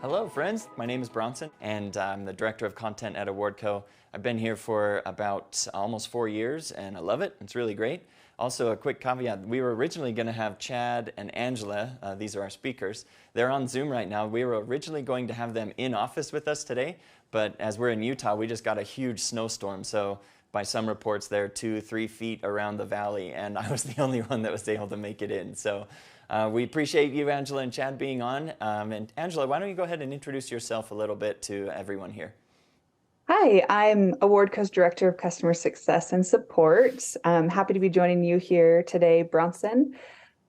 Hello, friends. My name is Bronson, and I'm the Director of Content at Awardco. I've been here for about almost 4 years, and I love it. It's really great. Also, a quick caveat. We were originally going to have Chad and Angela. These are our speakers. They're on Zoom right now. We were originally going to have them in office with us today, but as we're in Utah, we just got a huge snowstorm. So by some reports, they're 2-3 feet around the valley, and I was the only one that was able to make it in. So we appreciate you, Angela and Chad, being on. And Angela, why don't you go ahead and introduce yourself a little bit to everyone here? Hi, I'm Awardco's Director of Customer Success and Support. I'm happy to be joining you here today, Bronson.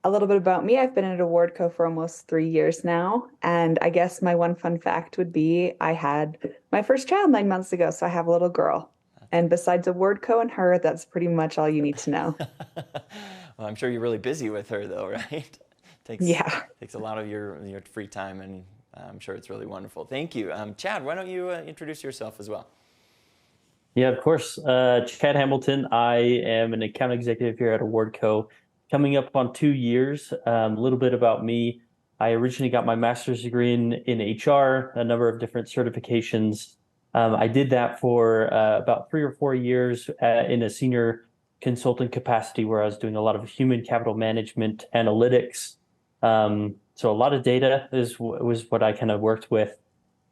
A little bit about me. I've been at Awardco for almost 3 years now. And I guess my one fun fact would be I had my first child 9 months ago, so I have a little girl. And besides Awardco and her, that's pretty much all you need to know. Well, I'm sure you're really busy with her, though, right? takes Yeah. takes a lot of your free time, and I'm sure it's really wonderful. Thank you. Chad, why don't you introduce yourself as well? Yeah, of course. Chad Hamilton. I am an account executive here at Awardco, coming up on 2 years. A little bit about me. I originally got my master's degree in HR, a number of different certifications. I did that for about 3 or 4 years in a senior consultant capacity where I was doing a lot of human capital management analytics. So a lot of data was what I kind of worked with.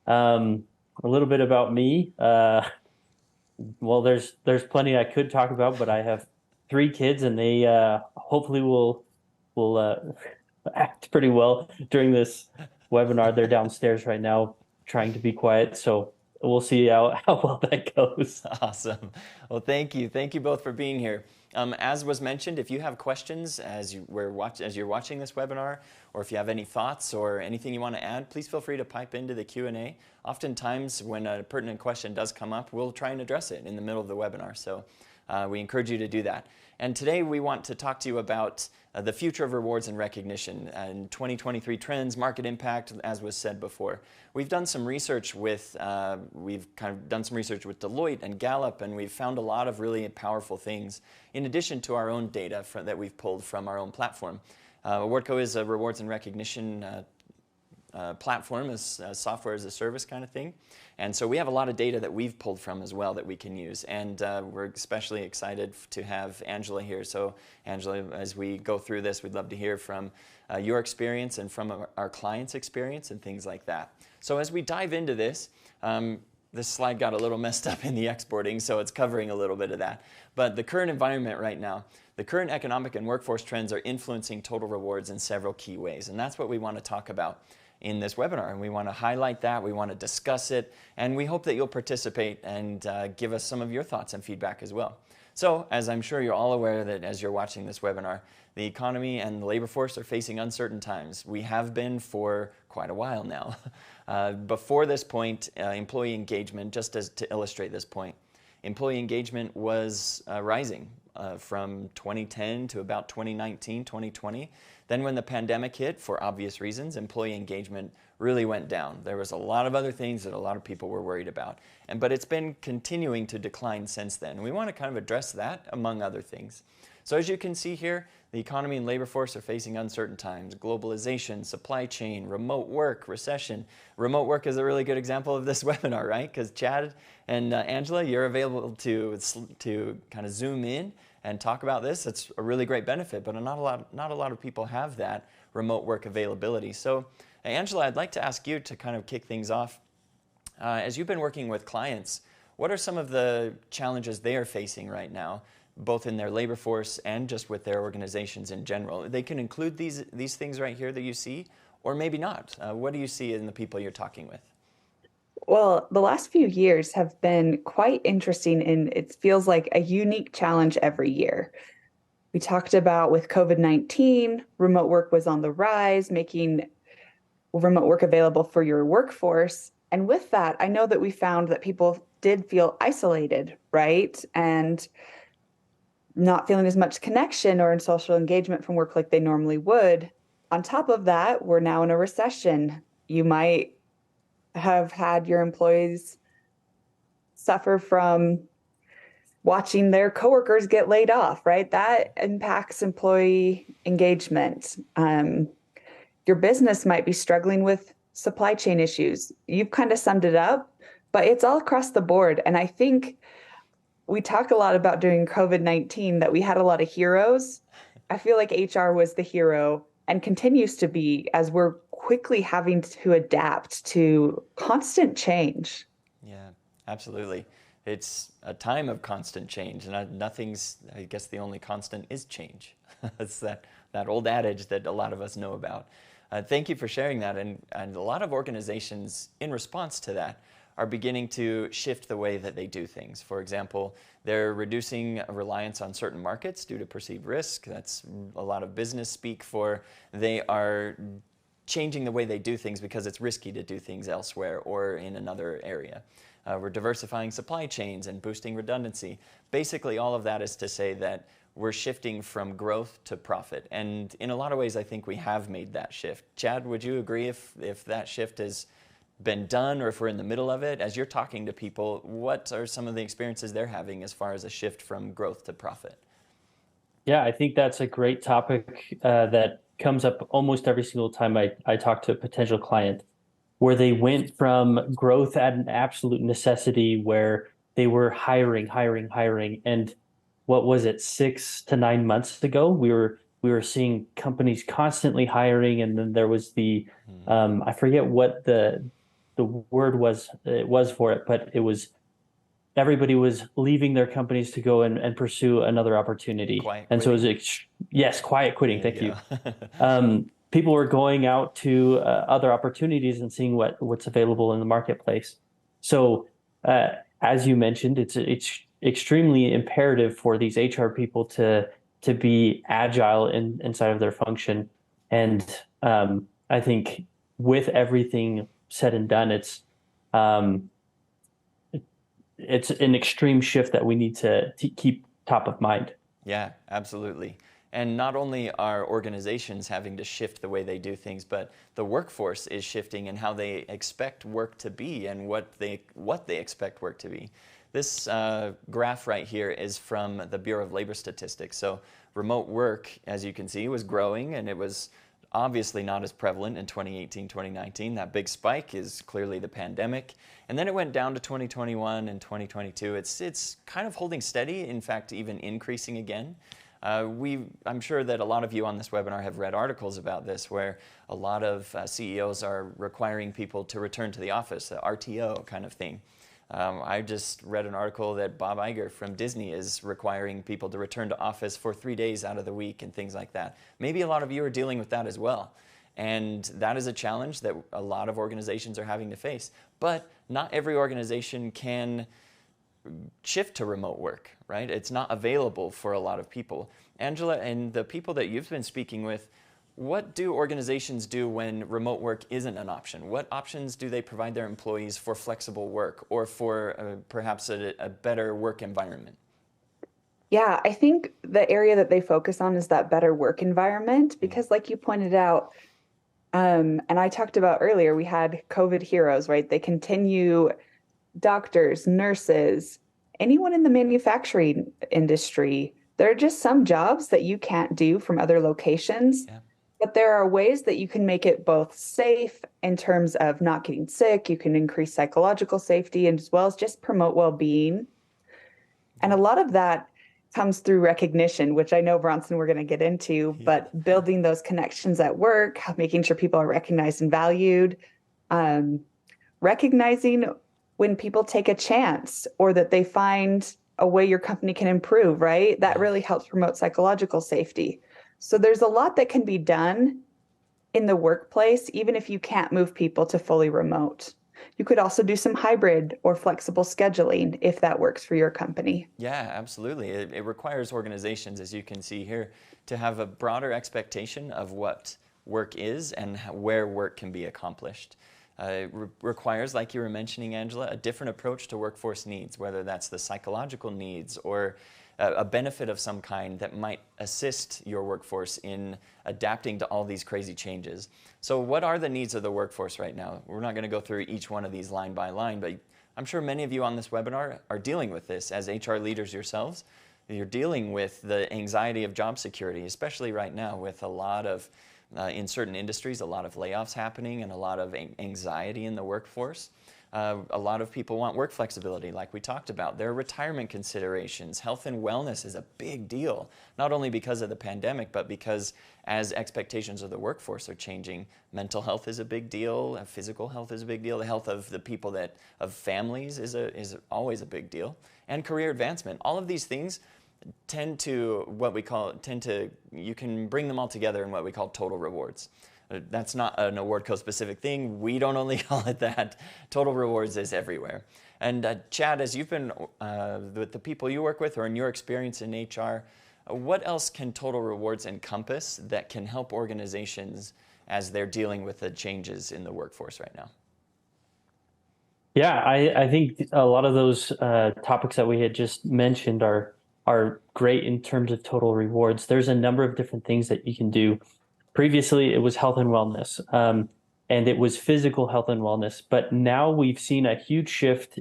A little bit about me. Well, there's plenty I could talk about, but I have 3 kids, and they hopefully will act pretty well during this webinar. They're downstairs right now trying to be quiet, so we'll see how well that goes. Awesome. Well, thank you. Thank you both for being here. As was mentioned, if you have questions as you're watching this webinar, or if you have any thoughts or anything you want to add, please feel free to pipe into the Q&A. Oftentimes, when a pertinent question does come up, we'll try and address it in the middle of the webinar. So we encourage you to do that. And today we want to talk to you about the future of rewards and recognition and 2023 trends, market impact, as was said before. We've done some research with Deloitte and Gallup, and we've found a lot of really powerful things in addition to our own data that we've pulled from our own platform. Awardco is a rewards and recognition platform, as software as a service kind of thing. And so we have a lot of data that we've pulled from as well that we can use. And we're especially excited to have Angela here. So Angela, as we go through this, we'd love to hear from your experience and from our clients' experience and things like that. So as we dive into this, this slide got a little messed up in the exporting, so it's covering a little bit of that. But the current environment right now, the current economic and workforce trends are influencing total rewards in several key ways. And that's what we want to talk about in this webinar, and we want to highlight that, we want to discuss it, and we hope that you'll participate and give us some of your thoughts and feedback as well. So, as I'm sure you're all aware that as you're watching this webinar, the economy and the labor force are facing uncertain times. We have been for quite a while now. Before this point, employee engagement, just to illustrate this point, employee engagement was rising from 2010 to about 2019, 2020. Then when the pandemic hit, for obvious reasons, employee engagement really went down. There was a lot of other things that a lot of people were worried about. But it's been continuing to decline since then. And we want to kind of address that, among other things. So as you can see here, the economy and labor force are facing uncertain times. Globalization, supply chain, remote work, recession. Remote work is a really good example of this webinar, right? Because Chad and Angela, you're available to kind of zoom in and talk about this. It's a really great benefit, but not a lot of people have that remote work availability. So Angela, I'd like to ask you to kind of kick things off. As you've been working with clients, what are some of the challenges they are facing right now, both in their labor force and just with their organizations in general? They can include these things right here that you see, or maybe not. What do you see in the people you're talking with? Well, the last few years have been quite interesting, and it feels like a unique challenge every year. We talked about with COVID-19, remote work was on the rise, making remote work available for your workforce. And with that, I know that we found that people did feel isolated, right? And not feeling as much connection or in social engagement from work like they normally would. On top of that, we're now in a recession. You might have had your employees suffer from watching their coworkers get laid off, right? That impacts employee engagement. Your business might be struggling with supply chain issues. You've kind of summed it up, but it's all across the board. And I think we talk a lot about during COVID-19 that we had a lot of heroes. I feel like HR was the hero and continues to be as we're quickly having to adapt to constant change. Yeah, absolutely. It's a time of constant change, and nothing's, I guess the only constant is change. It's that old adage that a lot of us know about. Thank you for sharing that, and a lot of organizations, in response to that, are beginning to shift the way that they do things. For example, they're reducing reliance on certain markets due to perceived risk. That's a lot of business speak for they are changing the way they do things because it's risky to do things elsewhere or in another area. We're diversifying supply chains and boosting redundancy. Basically, all of that is to say that we're shifting from growth to profit. And in a lot of ways, I think we have made that shift. Chad, would you agree if that shift has been done or if we're in the middle of it? As you're talking to people, what are some of the experiences they're having as far as a shift from growth to profit? Yeah, I think that's a great topic that comes up almost every single time I talk to a potential client, where they went from growth at an absolute necessity where they were hiring. And what was it, 6 to 9 months ago, we were seeing companies constantly hiring, and then there was the I forget what the word was for it, but it was everybody was leaving their companies to go and pursue another opportunity. Quiet and so it quitting. was yes, quiet quitting. There Thank you. go. People were going out to other opportunities and seeing what's available in the marketplace. So as you mentioned, it's extremely imperative for these HR people to be agile inside of their function. And I think with everything said and done, it's an extreme shift that we need to keep top of mind. Yeah, absolutely. And not only are organizations having to shift the way they do things, but the workforce is shifting in how they expect work to be and what they expect work to be. This graph right here is from the Bureau of Labor Statistics. So remote work, as you can see, was growing, and it was obviously not as prevalent in 2018, 2019. That big spike is clearly the pandemic. And then it went down to 2021 and 2022. It's kind of holding steady, in fact, even increasing again. I'm sure that a lot of you on this webinar have read articles about this where a lot of CEOs are requiring people to return to the office, the RTO kind of thing. I just read an article that Bob Iger from Disney is requiring people to return to office for 3 days out of the week and things like that. Maybe a lot of you are dealing with that as well. And that is a challenge that a lot of organizations are having to face. But not every organization can shift to remote work, right? It's not available for a lot of people. Angela, and the people that you've been speaking with, what do organizations do when remote work isn't an option? What options do they provide their employees for flexible work or for perhaps a better work environment? Yeah, I think the area that they focus on is that better work environment because, like you pointed out, and I talked about earlier, we had COVID heroes, right? They continue doctors, nurses, anyone in the manufacturing industry. There are just some jobs that you can't do from other locations. Yeah. But there are ways that you can make it both safe in terms of not getting sick. You can increase psychological safety and as well as just promote well-being. And a lot of that comes through recognition, which I know, Bronson, we're going to get into, but building those connections at work, making sure people are recognized and valued, recognizing when people take a chance or that they find a way your company can improve, right? That really helps promote psychological safety. So there's a lot that can be done in the workplace, even if you can't move people to fully remote. You could also do some hybrid or flexible scheduling if that works for your company. Yeah, absolutely. It requires organizations, as you can see here, to have a broader expectation of what work is and where work can be accomplished. It requires, like you were mentioning, Angela, a different approach to workforce needs, whether that's the psychological needs or a benefit of some kind that might assist your workforce in adapting to all these crazy changes. So what are the needs of the workforce right now? We're not going to go through each one of these line by line, but I'm sure many of you on this webinar are dealing with this as HR leaders yourselves. You're dealing with the anxiety of job security, especially right now with a lot of in certain industries, a lot of layoffs happening and a lot of anxiety in the workforce. A lot of people want work flexibility, like we talked about. There are retirement considerations. Health and wellness is a big deal, not only because of the pandemic, but because as expectations of the workforce are changing, mental health is a big deal, physical health is a big deal, the health of the people of families is always a big deal, and career advancement. All of these things tend to you can bring them all together in what we call total rewards. That's not an Awardco specific thing. We don't only call it that. Total rewards is everywhere. And Chad, as you've been with the people you work with or in your experience in HR, what else can total rewards encompass that can help organizations as they're dealing with the changes in the workforce right now? Yeah, I think a lot of those topics that we had just mentioned are great in terms of total rewards. There's a number of different things that you can do. Previously, it was health and wellness, and it was physical health and wellness. But now we've seen a huge shift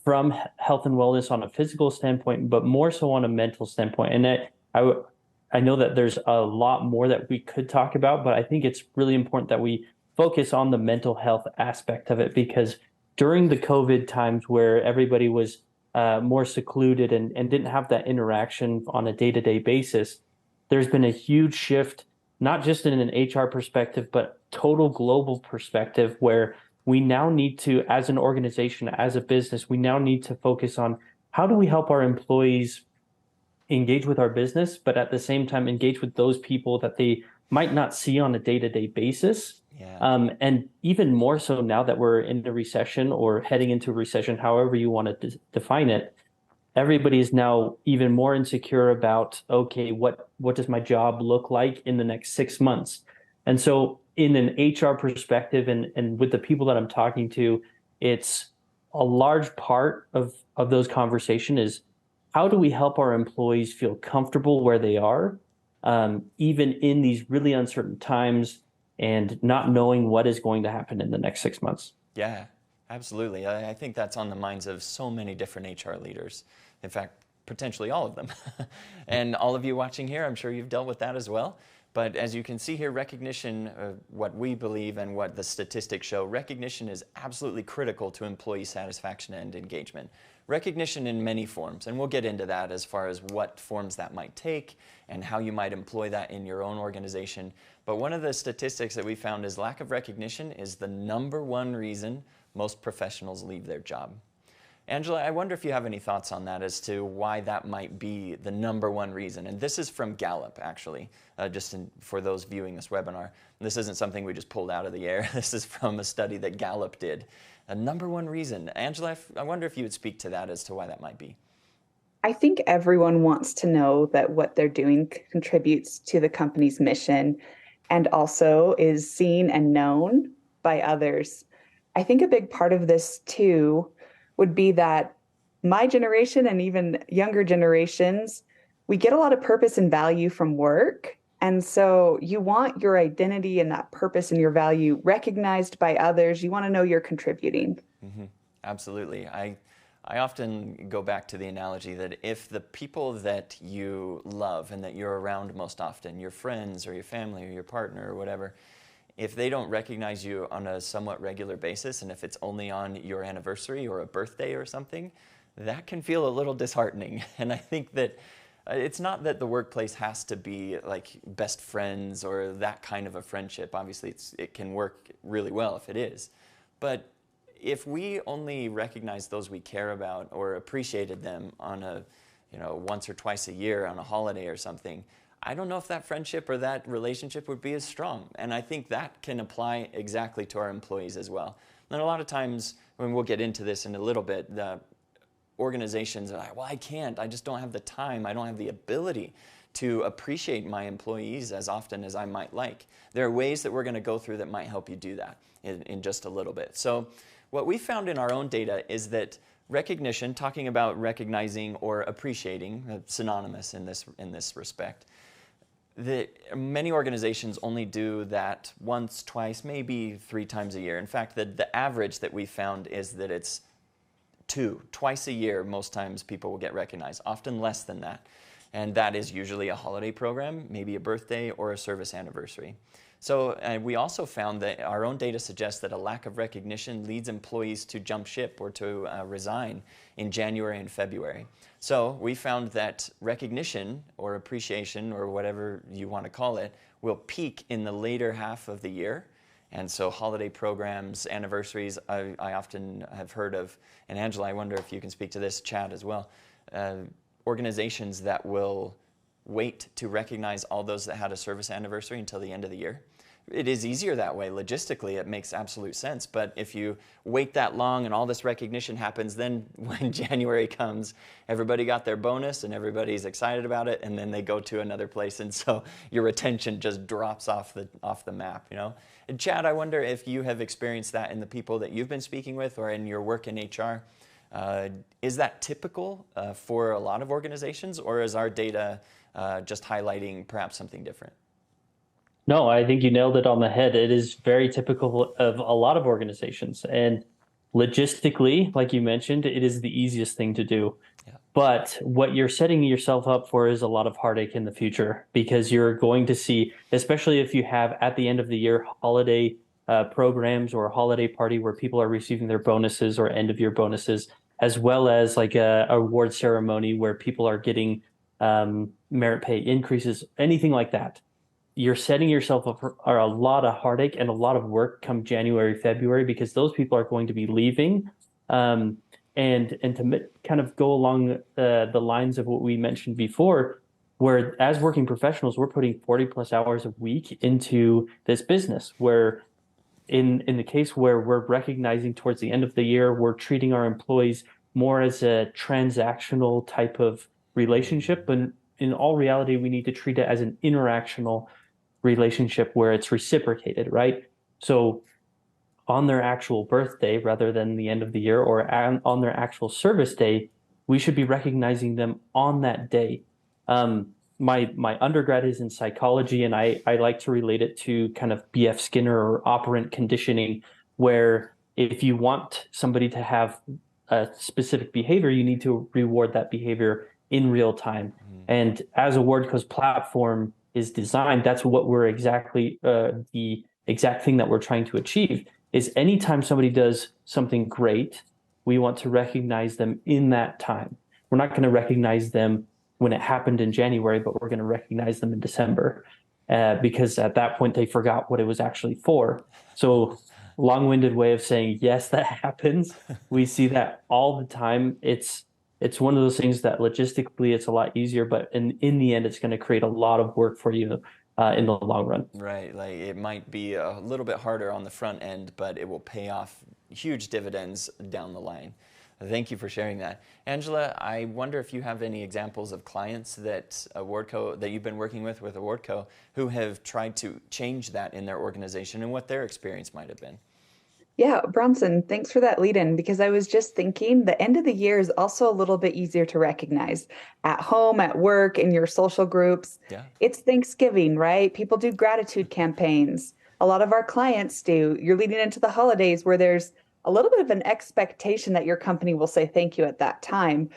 from health and wellness on a physical standpoint, but more so on a mental standpoint. And I know that there's a lot more that we could talk about, but I think it's really important that we focus on the mental health aspect of it, because during the COVID times where everybody was more secluded and didn't have that interaction on a day-to-day basis, there's been a huge shift, not just in an HR perspective, but total global perspective, where we now need to, as an organization, as a business, we now need to focus on how do we help our employees engage with our business, but at the same time engage with those people that they might not see on a day-to-day basis. Yeah. And even more so now that we're in a recession or heading into a recession, however you want to define it, everybody is now even more insecure about, okay, what does my job look like in the next 6 months? And so in an HR perspective and with the people that I'm talking to, it's a large part of those conversations is how do we help our employees feel comfortable where they are, even in these really uncertain times and not knowing what is going to happen in the next 6 months. Yeah, absolutely. I think that's on the minds of so many different HR leaders. In fact, potentially all of them. And all of you watching here, I'm sure you've dealt with that as well. But as you can see here, recognition, what we believe and what the statistics show, recognition is absolutely critical to employee satisfaction and engagement. Recognition in many forms, and we'll get into that as far as what forms that might take and how you might employ that in your own organization. But one of the statistics that we found is lack of recognition is the #1 reason most professionals leave their job. Angela, I wonder if you have any thoughts on that as to why that might be the #1 reason. And this is from Gallup, actually, for those viewing this webinar. This isn't something we just pulled out of the air. This is from a study that Gallup did. A #1 reason. Angela, I wonder if you would speak to that as to why that might be. I think everyone wants to know that what they're doing contributes to the company's mission and also is seen and known by others. I think a big part of this too would be that my generation and even younger generations, we get a lot of purpose and value from work. And so you want your identity and that purpose and your value recognized by others. You want to know you're contributing. Mm-hmm. Absolutely. I often go back to the analogy that if the people that you love and that you're around most often, your friends or your family or your partner or whatever, if they don't recognize you on a somewhat regular basis, and if it's only on your anniversary or a birthday or something, that can feel a little disheartening. And I think that it's not that the workplace has to be like best friends or that kind of a friendship. Obviously, it can work really well if it is. But if we only recognize those we care about or appreciated them on a, once or twice a year on a holiday or something, I don't know if that friendship or that relationship would be as strong. And I think that can apply exactly to our employees as well. And a lot of times, when we'll get into this in a little bit, the organizations are like, well, I just don't have the time. I don't have the ability to appreciate my employees as often as I might like. There are ways that we're going to go through that might help you do that in just a little bit. So what we found in our own data is that recognition, talking about recognizing or appreciating, synonymous in this respect, many organizations only do that once, twice, maybe 3 times a year. In fact, the average that we found is that it's twice a year, most times people will get recognized, often less than that. And that is usually a holiday program, maybe a birthday or a service anniversary. So we also found that our own data suggests that a lack of recognition leads employees to jump ship or to resign in January and February. So we found that recognition or appreciation or whatever you want to call it will peak in the later half of the year. And so holiday programs, anniversaries, I often have heard of, and Angela, I wonder if you can speak to this, Chad as well, organizations that will wait to recognize all those that had a service anniversary until the end of the year. It is easier that way. Logistically, it makes absolute sense. But if you wait that long and all this recognition happens, then when January comes, everybody got their bonus and everybody's excited about it, and then they go to another place, and so your retention just drops off the map, you know? And Chad, I wonder if you have experienced that in the people that you've been speaking with or in your work in HR. Is that typical for a lot of organizations, or is our data just highlighting perhaps something different? No, I think you nailed it on the head. It is very typical of a lot of organizations. And logistically, like you mentioned, it is the easiest thing to do. Yeah. But what you're setting yourself up for is a lot of heartache in the future, because you're going to see, especially if you have at the end of the year holiday programs or a holiday party where people are receiving their bonuses or end of year bonuses, as well as like a award ceremony where people are getting merit pay increases, anything like that. You're setting yourself up for a lot of heartache and a lot of work come January, February, because those people are going to be leaving. And to kind of go along the lines of what we mentioned before, where as working professionals, we're putting 40 plus hours a week into this business, where in the case where we're recognizing towards the end of the year, we're treating our employees more as a transactional type of relationship. But in all reality, we need to treat it as an interactional relationship where it's reciprocated, right? So on their actual birthday, rather than the end of the year, or on their actual service day, we should be recognizing them on that day. My undergrad is in psychology, and I like to relate it to kind of B.F. Skinner or operant conditioning, where if you want somebody to have a specific behavior, you need to reward that behavior in real time. And as Awardco's platform is designed, that's what we're exactly the exact thing that we're trying to achieve is anytime somebody does something great, we want to recognize them in that time. We're not going to recognize them when it happened in January, but we're going to recognize them in December because at that point they forgot what it was actually for. So long-winded way of saying, yes, that happens. We see that all the time. It's one of those things that logistically it's a lot easier, but in the end, it's going to create a lot of work for you in the long run. Right, like it might be a little bit harder on the front end, but it will pay off huge dividends down the line. Thank you for sharing that. Angela, I wonder if you have any examples of clients that you've been working with Awardco who have tried to change that in their organization and what their experience might have been. Yeah, Bronson, thanks for that lead in, because I was just thinking the end of the year is also a little bit easier to recognize at home, at work, in your social groups. Yeah. It's Thanksgiving, right? People do gratitude campaigns. A lot of our clients do. You're leading into the holidays where there's a little bit of an expectation that your company will say thank you at that time.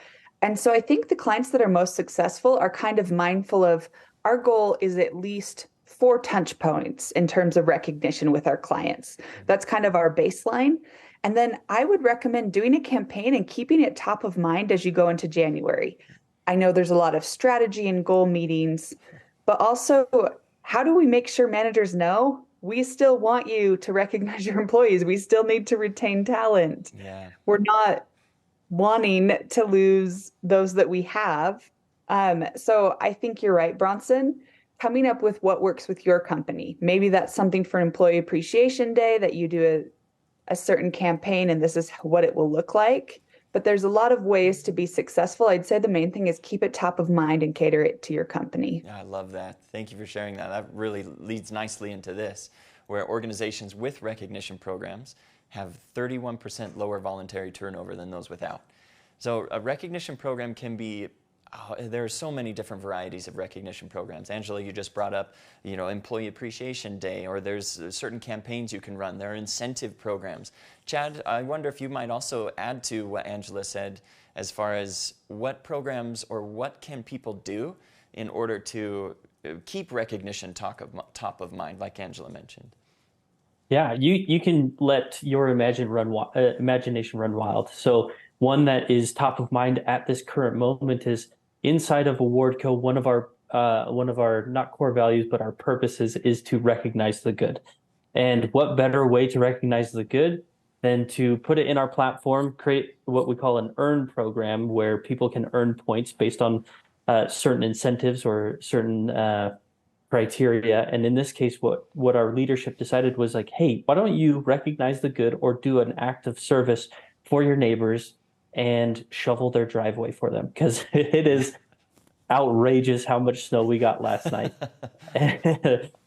And so I think the clients that are most successful are kind of mindful of our goal is at least 4 touch points in terms of recognition with our clients. That's kind of our baseline. And then I would recommend doing a campaign and keeping it top of mind as you go into January. I know there's a lot of strategy and goal meetings, but also how do we make sure managers know we still want you to recognize your employees? We still need to retain talent. Yeah. We're not wanting to lose those that we have. So I think you're right, Bronson. Coming up with what works with your company. Maybe that's something for Employee Appreciation Day that you do a certain campaign and this is what it will look like. But there's a lot of ways to be successful. I'd say the main thing is keep it top of mind and cater it to your company. Yeah, I love that. Thank you for sharing that. That really leads nicely into this, where organizations with recognition programs have 31% lower voluntary turnover than those without. So a recognition program can be there are so many different varieties of recognition programs. Angela, you just brought up, Employee Appreciation Day, or there's certain campaigns you can run. There are incentive programs. Chad, I wonder if you might also add to what Angela said, as far as what programs or what can people do in order to keep recognition top of mind, like Angela mentioned. Yeah, you can let your imagination run wild. So one that is top of mind at this current moment is inside of Awardco. One of our not core values, but our purposes is to recognize the good. And what better way to recognize the good than to put it in our platform, create what we call an earn program where people can earn points based on certain incentives or certain criteria. And in this case, what our leadership decided was like, hey, why don't you recognize the good or do an act of service for your neighbors and shovel their driveway for them? Because it is outrageous how much snow we got last night.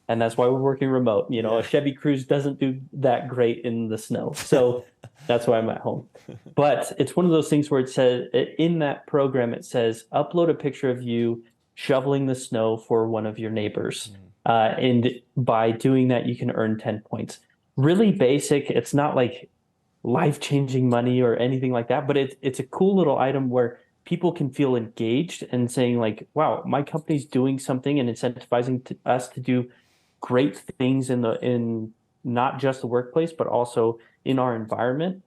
And that's why we're working remote. You know, Yeah. a Chevy Cruze doesn't do that great in the snow. So that's why I'm at home. But it's one of those things where it says in that program, it says upload a picture of you shoveling the snow for one of your neighbors. And by doing that, you can earn 10 points. Really basic. It's not like life-changing money or anything like that, but it's a cool little item where people can feel engaged and saying like, wow, my company's doing something and incentivizing us to do great things in not just the workplace, but also in our environment.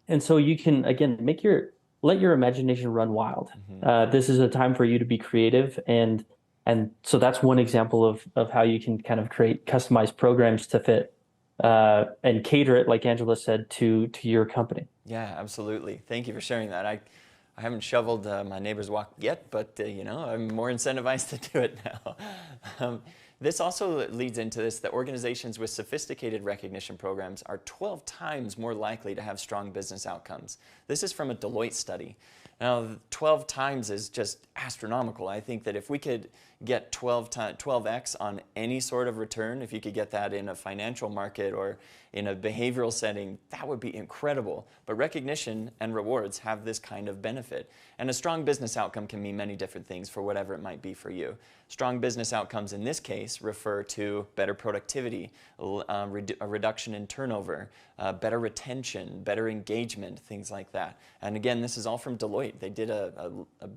And so you can, again, let your imagination run wild. This is a time for you to be creative. And so that's one example of how you can kind of create customized programs to fit and cater it, like Angela said, to your company. Yeah, absolutely. Thank you for sharing that. I haven't shoveled my neighbor's walk yet, but you know, I'm more incentivized to do it now. This also leads into this, that organizations with sophisticated recognition programs are 12 times more likely to have strong business outcomes. This is from a Deloitte study. Now, 12 times is just astronomical. I think that if we could get 12x on any sort of return, if you could get that in a financial market or in a behavioral setting, that would be incredible. But recognition and rewards have this kind of benefit. And a strong business outcome can mean many different things for whatever it might be for you. Strong business outcomes in this case refer to better productivity, a reduction in turnover, better retention, better engagement, things like that. And again, this is all from Deloitte. They did a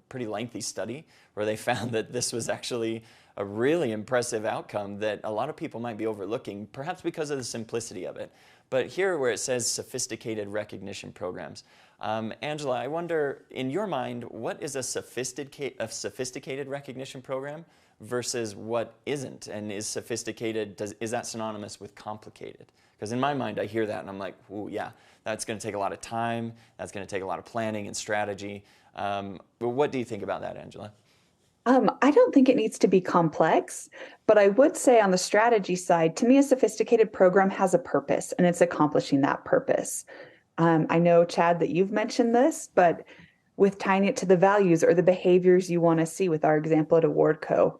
pretty lengthy study where they found that this was actually a really impressive outcome that a lot of people might be overlooking, perhaps because of the simplicity of it. But here where it says sophisticated recognition programs, Angela, I wonder, in your mind, what is a sophisticated recognition program versus what isn't? And is sophisticated, is that synonymous with complicated? Because in my mind, I hear that and I'm like, ooh, yeah, that's going to take a lot of time. That's going to take a lot of planning and strategy. But what do you think about that, Angela? I don't think it needs to be complex, but I would say on the strategy side, to me, a sophisticated program has a purpose and it's accomplishing that purpose. I know, Chad, that you've mentioned this, but with tying it to the values or the behaviors you want to see with our example at Awardco,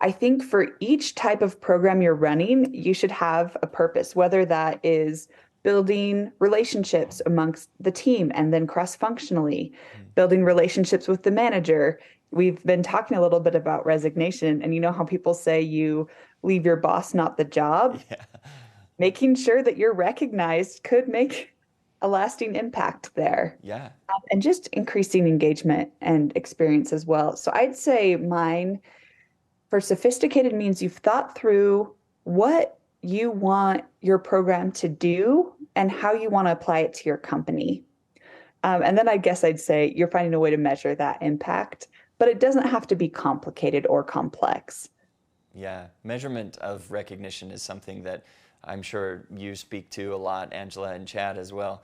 I think for each type of program you're running, you should have a purpose, whether that is building relationships amongst the team and then cross-functionally, building relationships with the manager. We've been talking a little bit about resignation, and you know how people say you leave your boss, not the job. Yeah. Making sure that you're recognized could make a lasting impact there. Yeah. And just increasing engagement and experience as well. So I'd say mine for sophisticated means you've thought through what you want your program to do and how you want to apply it to your company. And then I guess I'd say you're finding a way to measure that impact, but it doesn't have to be complicated or complex. Yeah, measurement of recognition is something that I'm sure you speak to a lot, Angela and Chad as well.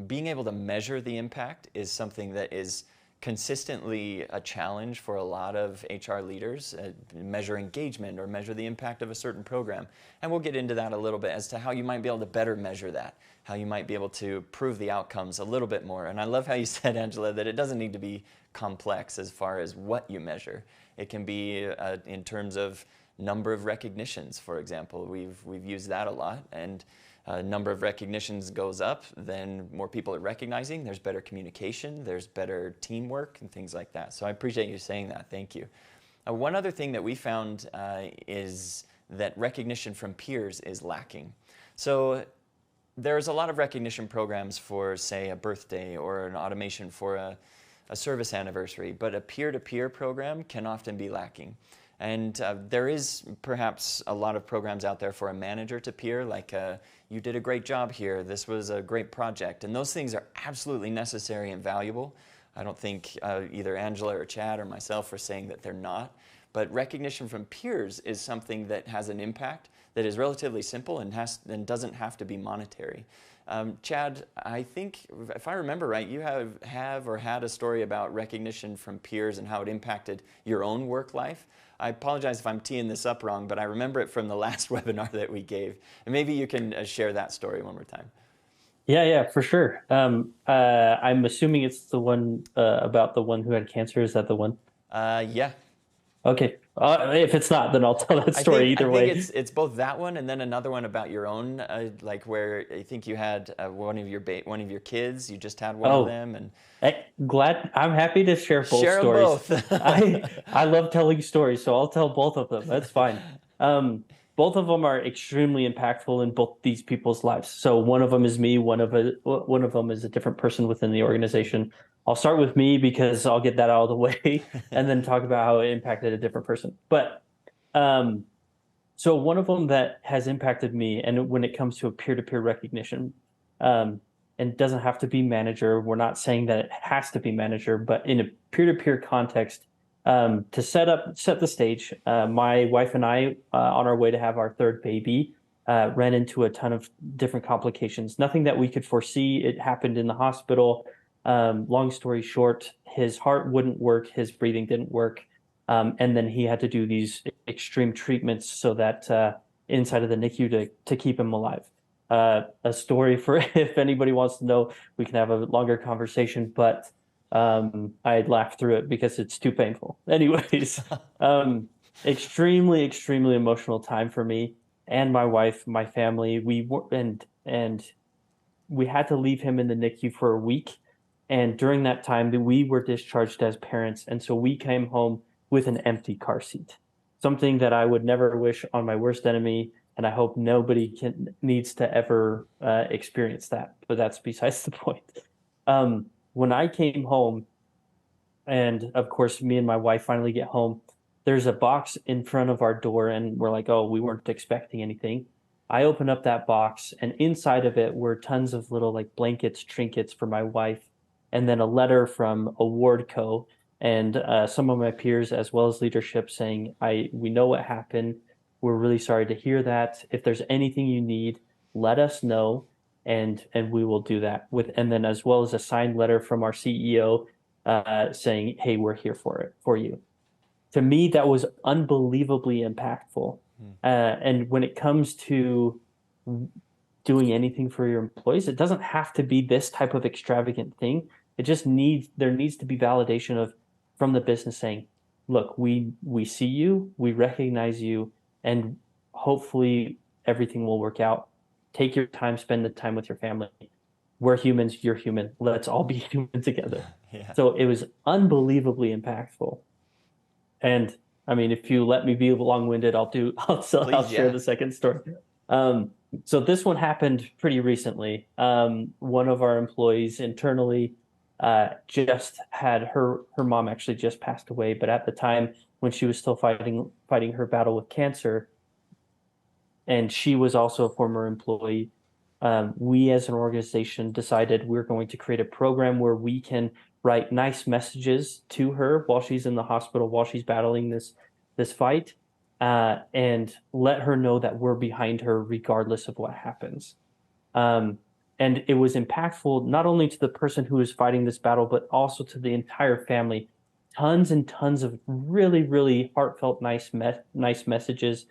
Being able to measure the impact is something that is consistently a challenge for a lot of HR leaders, measure engagement or measure the impact of a certain program. And we'll get into that a little bit as to how you might be able to better measure that, how you might be able to prove the outcomes a little bit more. And I love how you said, Angela, that it doesn't need to be complex as far as what you measure. It can be in terms of number of recognitions, for example. We've used that a lot, and number of recognitions goes up, then more people are recognizing, there's better communication, there's better teamwork and things like that. So I appreciate you saying that. Thank you. One other thing that we found is that recognition from peers is lacking. So there's a lot of recognition programs for, say, a birthday or an automation for a service anniversary, but a peer-to-peer program can often be lacking. And there is perhaps a lot of programs out there for a manager to peer, like you did a great job here, this was a great project. And those things are absolutely necessary and valuable. I don't think either Angela or Chad or myself are saying that they're not. But recognition from peers is something that has an impact that is relatively simple and doesn't have to be monetary. Chad, I think, if I remember right, you have or had a story about recognition from peers and how it impacted your own work life. I apologize if I'm teeing this up wrong, but I remember it from the last webinar that we gave. And maybe you can share that story one more time. Yeah, for sure. I'm assuming it's the one about the one who had cancer. Is that the one? Yeah. Okay. If it's not, then I'll tell that story either way. I think it's both that one and then another one about your own, like where I think you had one of your kids. You just had one of them, and I'm happy to share both stories. Both. I love telling stories, so I'll tell both of them. That's fine. Both of them are extremely impactful in both these people's lives. So one of them is me. One of them is a different person within the organization. I'll start with me because I'll get that out of the way and then talk about how it impacted a different person. But so one of them that has impacted me, and when it comes to a peer-to-peer recognition, and it doesn't have to be manager. We're not saying that it has to be manager, but in a peer-to-peer context, to set the stage, my wife and I, on our way to have our third baby, ran into a ton of different complications. Nothing that we could foresee. It happened in the hospital. Long story short, his heart wouldn't work, his breathing didn't work, and then he had to do these extreme treatments so that inside of the NICU to keep him alive. A story for if anybody wants to know, we can have a longer conversation, but I laughed through it because it's too painful. Anyways, extremely, extremely emotional time for me and my wife, my family. And we had to leave him in the NICU for a week. And during that time, we were discharged as parents. And so we came home with an empty car seat, something that I would never wish on my worst enemy. And I hope nobody needs to ever experience that. But that's besides the point. When I came home, and of course, me and my wife finally get home, there's a box in front of our door, and we're like, oh, we weren't expecting anything. I open up that box, and inside of it were tons of little like blankets, trinkets for my wife, and then a letter from Awardco and some of my peers, as well as leadership, saying, we know what happened. We're really sorry to hear that. If there's anything you need, let us know, and we will do that. And then as well as a signed letter from our CEO saying, hey, we're here for you. To me, that was unbelievably impactful. And when it comes to doing anything for your employees, it doesn't have to be this type of extravagant thing. It just there needs to be validation from the business saying, look, we see you, we recognize you, and hopefully everything will work out. Take your time, spend the time with your family. We're humans, you're human. Let's all be human together. Yeah. So it was unbelievably impactful. And I mean, if you let me be long-winded, I'll share the second story. So this one happened pretty recently. One of our employees internally just had her mom actually just passed away, but at the time when she was still fighting her battle with cancer, and she was also a former employee, we as an organization decided we're going to create a program where we can write nice messages to her while she's in the hospital, while she's battling this fight, and let her know that we're behind her regardless of what happens. And it was impactful not only to the person who is fighting this battle, but also to the entire family. Tons and tons of really, really heartfelt, nice messages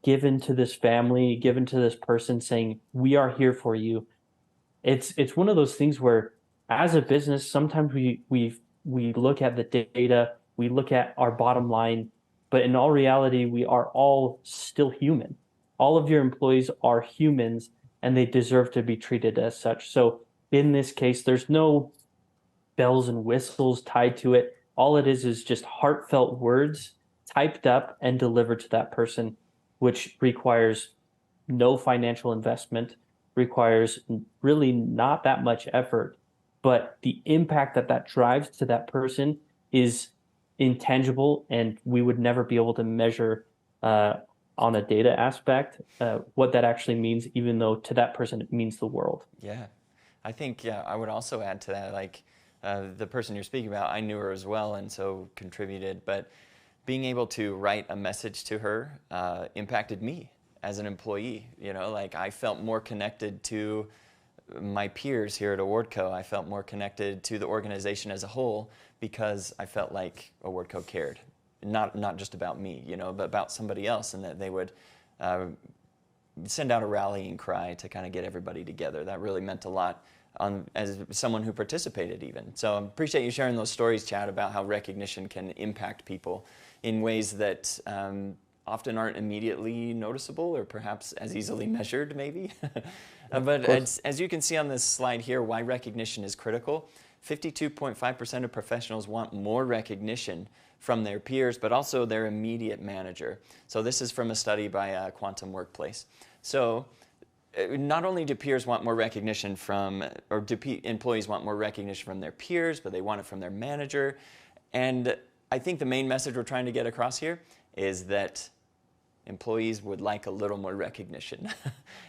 given to this family, given to this person saying, we are here for you. It's one of those things where as a business, sometimes we look at the data, we look at our bottom line, but in all reality, we are all still human. All of your employees are humans, and they deserve to be treated as such. So in this case, there's no bells and whistles tied to it. All it is just heartfelt words typed up and delivered to that person, which requires no financial investment, requires really not that much effort, but the impact that that drives to that person is intangible, and we would never be able to measure on a data aspect what that actually means, even though to that person it means the world. Yeah, I think, yeah, I would also add to that, like the person you're speaking about, I knew her as well and so contributed, but being able to write a message to her impacted me as an employee. You know, like I felt more connected to my peers here at Awardco. I felt more connected to the organization as a whole because I felt like Awardco cared. Not just about me, you know, but about somebody else, and that they would send out a rallying cry to kind of get everybody together. That really meant a lot as someone who participated even. So I appreciate you sharing those stories, Chad, about how recognition can impact people in ways that often aren't immediately noticeable or perhaps as easily measured, maybe. But as you can see on this slide here, why recognition is critical. 52.5% of professionals want more recognition from their peers, but also their immediate manager. So this is from a study by Quantum Workplace. So not only do peers want more recognition from, or do employees want more recognition from their peers, but they want it from their manager. And I think the main message we're trying to get across here is that employees would like a little more recognition.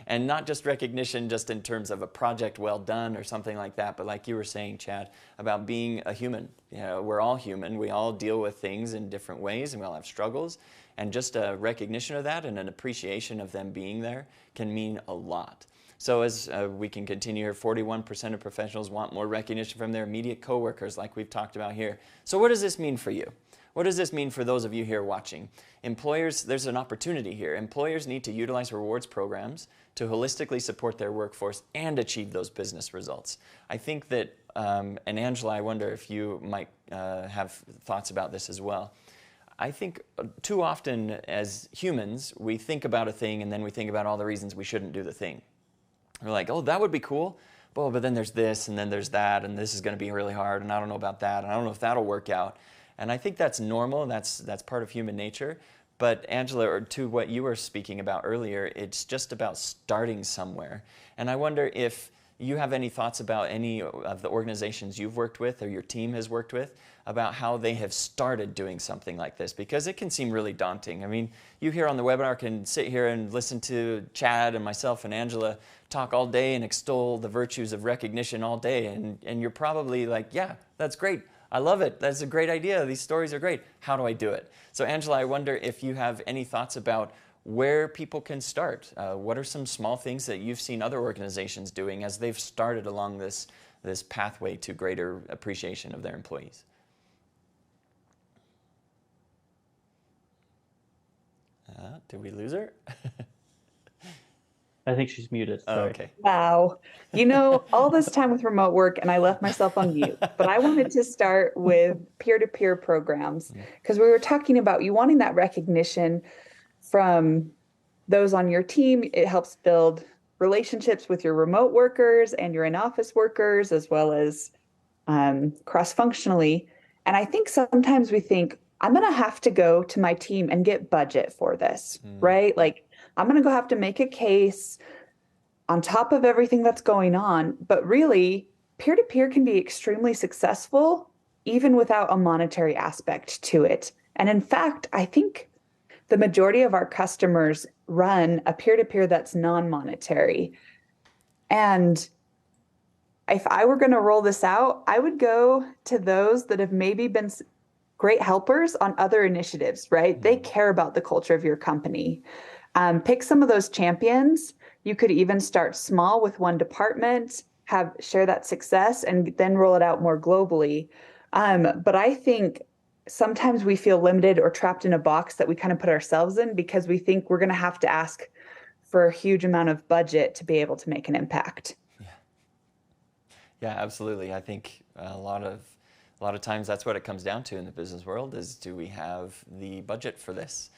And not just recognition just in terms of a project well done or something like that, but like you were saying, Chad, about being a human. You know, we're all human. We all deal with things in different ways, and we all have struggles. And just a recognition of that and an appreciation of them being there can mean a lot. So as we can continue here, 41% of professionals want more recognition from their immediate coworkers, like we've talked about here. So what does this mean for you? What does this mean for those of you here watching? Employers, there's an opportunity here. Employers need to utilize rewards programs to holistically support their workforce and achieve those business results. I think that, and Angela, I wonder if you might have thoughts about this as well. I think too often as humans, we think about a thing and then we think about all the reasons we shouldn't do the thing. We're like, oh, that would be cool. Oh, but then there's this and then there's that and this is going to be really hard and I don't know about that and I don't know if that'll work out. And I think that's normal, and that's part of human nature. But Angela, or to what you were speaking about earlier, it's just about starting somewhere. And I wonder if you have any thoughts about any of the organizations you've worked with or your team has worked with about how they have started doing something like this, because it can seem really daunting. I mean, you here on the webinar can sit here and listen to Chad and myself and Angela talk all day and extol the virtues of recognition all day, and you're probably like, yeah, that's great. I love it. That's a great idea. These stories are great. How do I do it? So Angela, I wonder if you have any thoughts about where people can start. What are some small things that you've seen other organizations doing as they've started along this pathway to greater appreciation of their employees? Did we lose her? I think she's muted. Oh, Sorry. okay. Wow. You know, all this time with remote work and I left myself on mute, but I wanted to start with peer-to-peer programs because we were talking about you wanting that recognition from those on your team. It helps build relationships with your remote workers and your in-office workers, as well as cross-functionally. And I think sometimes we think, I'm going to have to go to my team and get budget for this, right? Like, I'm going to go have to make a case on top of everything that's going on. But really, peer-to-peer can be extremely successful, even without a monetary aspect to it. And in fact, I think the majority of our customers run a peer-to-peer that's non-monetary. And if I were going to roll this out, I would go to those that have maybe been great helpers on other initiatives, right? They care about the culture of your company. Pick some of those champions. You could even start small with one department, share that success, and then roll it out more globally. But I think sometimes we feel limited or trapped in a box that we kind of put ourselves in because we think we're going to have to ask for a huge amount of budget to be able to make an impact. Yeah, absolutely. I think a lot of times that's what it comes down to in the business world is, do we have the budget for this?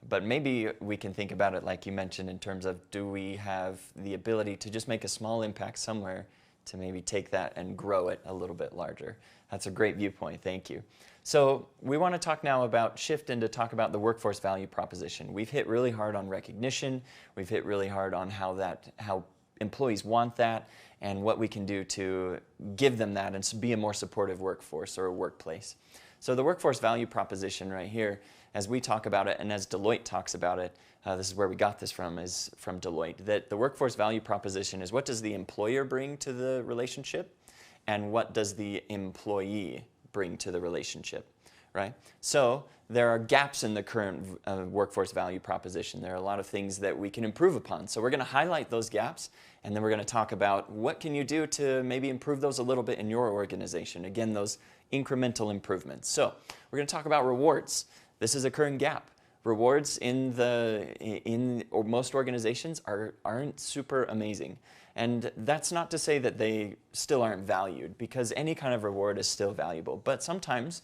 But maybe we can think about it like you mentioned in terms of, do we have the ability to just make a small impact somewhere to maybe take that and grow it a little bit larger? That's a great viewpoint. Thank you. So we want to talk now about shift into talk about the workforce value proposition. We've hit really hard on recognition. We've hit really hard on how employees want that and what we can do to give them that and be a more supportive workforce or a workplace. So the workforce value proposition right here, as we talk about it and as Deloitte talks about it, this is where we got this from, is from Deloitte, that the workforce value proposition is what does the employer bring to the relationship and what does the employee bring to the relationship, right? So there are gaps in the current workforce value proposition. There are a lot of things that we can improve upon. So we're going to highlight those gaps, and then we're going to talk about what can you do to maybe improve those a little bit in your organization. Again, those incremental improvements. So we're going to talk about rewards. This is a current gap. Rewards in most organizations aren't super amazing. And that's not to say that they still aren't valued, because any kind of reward is still valuable. But sometimes,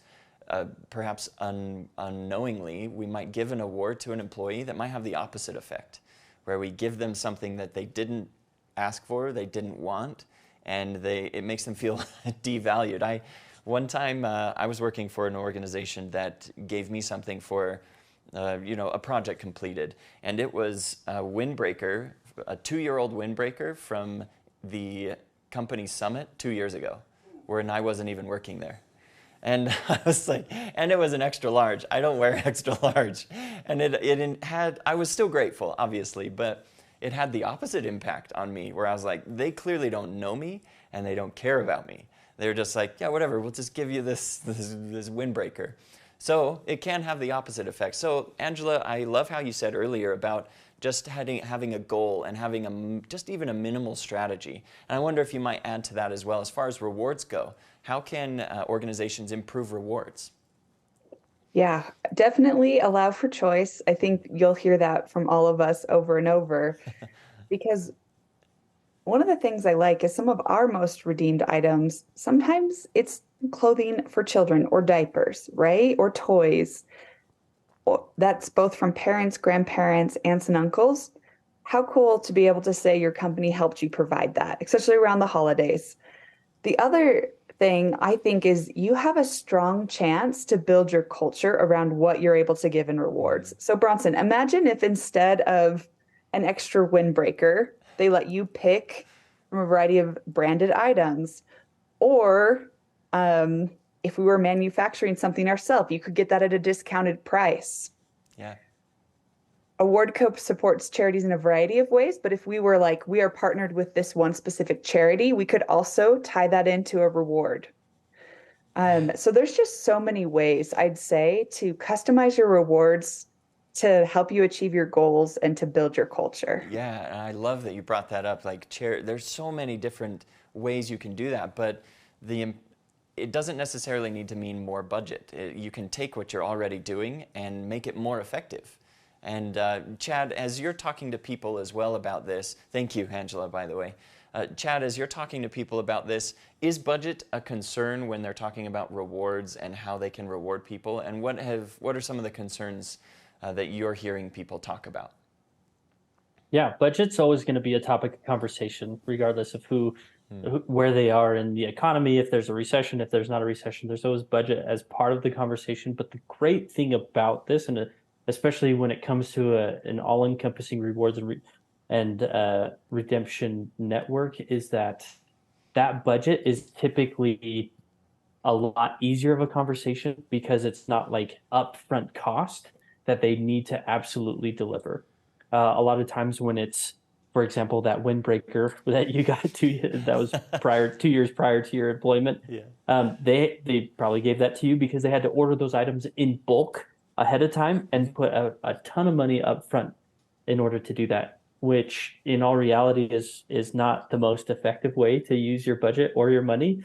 perhaps unknowingly, we might give an award to an employee that might have the opposite effect, where we give them something that they didn't ask for, they didn't want, and it makes them feel devalued. One time I was working for an organization that gave me something for a project completed, and it was a windbreaker, a 2-year-old windbreaker from the company summit 2 years ago, when I wasn't even working there. And I was like, and it was an extra large. I don't wear extra large. And I was still grateful, obviously, but it had the opposite impact on me, where I was like, they clearly don't know me and they don't care about me. They're just like, yeah, whatever, we'll just give you this windbreaker. So it can have the opposite effect. So Angela, I love how you said earlier about just having a goal and having just even a minimal strategy. And I wonder if you might add to that as well. As far as rewards go, how can organizations improve rewards? Yeah, definitely allow for choice. I think you'll hear that from all of us over and over, because one of the things I like is some of our most redeemed items, sometimes it's clothing for children or diapers, right? Or toys. That's both from parents, grandparents, aunts, and uncles. How cool to be able to say your company helped you provide that, especially around the holidays. The other thing I think is you have a strong chance to build your culture around what you're able to give in rewards. So Bronson, imagine if instead of an extra windbreaker, they let you pick from a variety of branded items, or if we were manufacturing something ourselves, you could get that at a discounted price. Yeah. Awardco supports charities in a variety of ways, but if we were like, we are partnered with this one specific charity, we could also tie that into a reward. So there's just so many ways, I'd say, to customize your rewards to help you achieve your goals and to build your culture. Yeah, and I love that you brought that up. Like, there's so many different ways you can do that, but it doesn't necessarily need to mean more budget. You can take what you're already doing and make it more effective. And Chad, as you're talking to people as well about this, thank you, Angela, by the way. Chad, as you're talking to people about this, is budget a concern when they're talking about rewards and how they can reward people? And what are some of the concerns that you're hearing people talk about? Yeah, budget's always going to be a topic of conversation, regardless of where they are in the economy. If there's a recession, if there's not a recession, there's always budget as part of the conversation. But the great thing about this, and especially when it comes to an all-encompassing rewards and redemption network, is that budget is typically a lot easier of a conversation, because it's not like upfront cost that they need to absolutely deliver. A lot of times when it's, for example, that windbreaker that you got that was 2 years prior to your employment, yeah. They probably gave that to you because they had to order those items in bulk ahead of time and put a ton of money up front in order to do that, which in all reality is not the most effective way to use your budget or your money,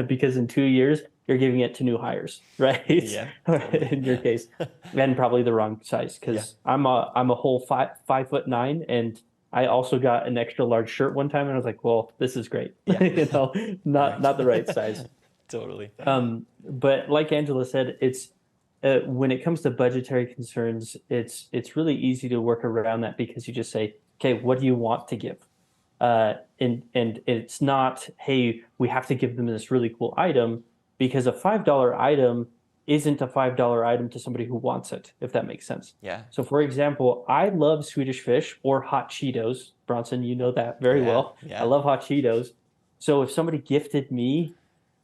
because in 2 years you're giving it to new hires, right? Yeah, totally. In your case, and probably the wrong size, because yeah. I'm a whole 5'9", and I also got an extra large shirt one time, and I was like, well, this is great. Yeah. Not the right size. Totally. But like Angela said, it's when it comes to budgetary concerns, it's really easy to work around that, because you just say, okay, what do you want to give? And it's not, hey, we have to give them this really cool item, because a $5 item isn't a $5 item to somebody who wants it, if that makes sense. Yeah. So for example, I love Swedish Fish or hot Cheetos. Bronson, you know that very well. I Yeah. love hot Cheetos. So if somebody gifted me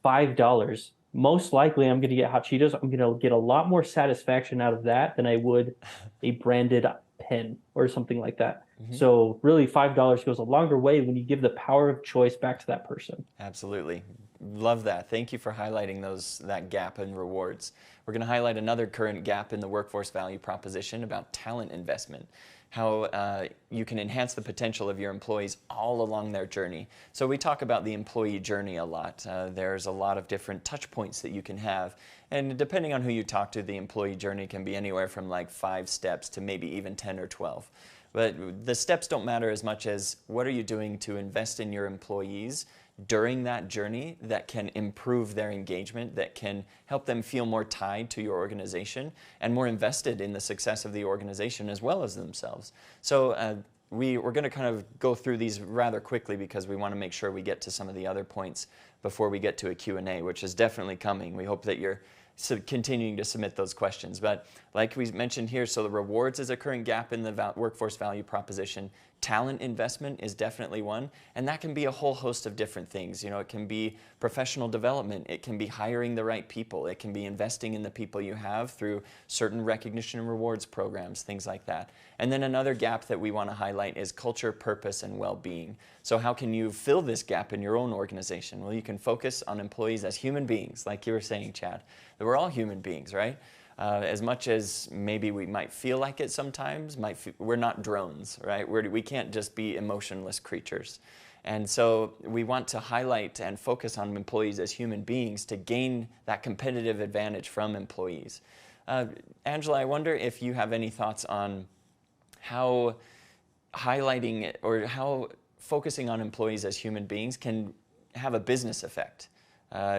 $5, most likely I'm going to get hot Cheetos. I'm going to get a lot more satisfaction out of that than I would a branded pen or something like that. So really $5 goes a longer way when you give the power of choice back to that person. Absolutely. Love that. Thank you for highlighting that gap in rewards. We're going to highlight another current gap in the workforce value proposition about talent investment, how you can enhance the potential of your employees all along their journey. So we talk about the employee journey a lot. There's a lot of different touch points that you can have. And depending on who you talk to, the employee journey can be anywhere from like 5 steps to maybe even 10 or 12. But the steps don't matter as much as what are you doing to invest in your employees during that journey that can improve their engagement, that can help them feel more tied to your organization and more invested in the success of the organization as well as themselves. So we're going to kind of go through these rather quickly because we want to make sure we get to some of the other points before we get to a Q&A, which is definitely coming. We hope that you're continuing to submit those questions. But like we mentioned here, so the rewards is a current gap in the workforce value proposition. Talent investment is definitely one, and that can be a whole host of different things. You know, it can be professional development, it can be hiring the right people, it can be investing in the people you have through certain recognition and rewards programs, things like that. And then another gap that we want to highlight is culture, purpose, and well-being. So how can you fill this gap in your own organization? Well, you can focus on employees as human beings, like you were saying, Chad. We're all human beings, right? As much as maybe we might feel like it sometimes, we're not drones, right? We can't just be emotionless creatures. And so we want to highlight and focus on employees as human beings to gain that competitive advantage from employees. Angela, I wonder if you have any thoughts on how highlighting it or how focusing on employees as human beings can have a business effect.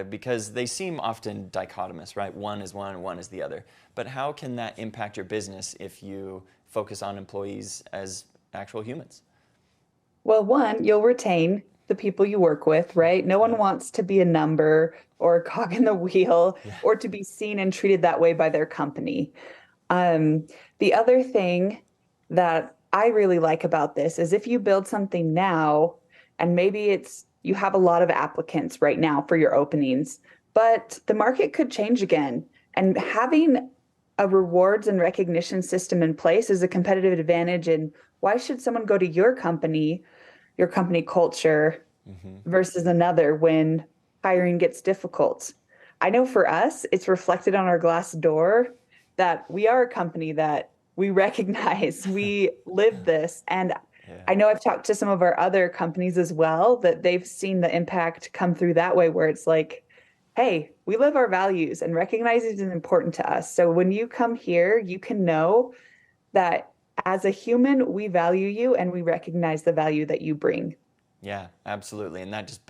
Because they seem often dichotomous, right? One is one and one is the other. But how can that impact your business if you focus on employees as actual humans? Well, one, you'll retain the people you work with, right? No one wants to be a number or a cog in the wheel or to be seen and treated that way by their company. The other thing that I really like about this is if you build something now, and maybe you have a lot of applicants right now for your openings, but the market could change again. And having a rewards and recognition system in place is a competitive advantage. And why should someone go to your company culture, versus another when hiring gets difficult? I know for us, it's reflected on our glass door that we are a company that we recognize, we live this. And I know I've talked to some of our other companies as well that they've seen the impact come through that way, where it's like, hey, we live our values and recognizing it is important to us. So when you come here, you can know that as a human, we value you and we recognize the value that you bring. Yeah, absolutely. And that just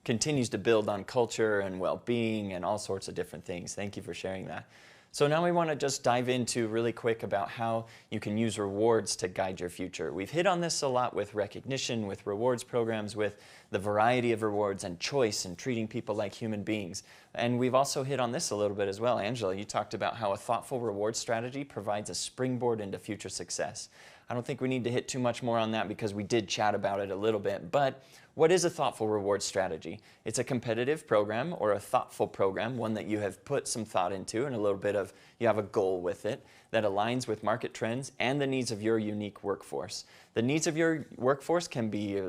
continues to build on culture and well-being and all sorts of different things. Thank you for sharing that. So now we want to just dive into really quick about how you can use rewards to guide your future. We've hit on this a lot with recognition, with rewards programs, with the variety of rewards and choice and treating people like human beings. And we've also hit on this a little bit as well. Angela, you talked about how a thoughtful reward strategy provides a springboard into future success. I don't think we need to hit too much more on that because we did chat about it a little bit, but what is a thoughtful reward strategy? It's a competitive program or a thoughtful program, one that you have put some thought into and you have a goal with it that aligns with market trends and the needs of your unique workforce. The needs of your workforce can be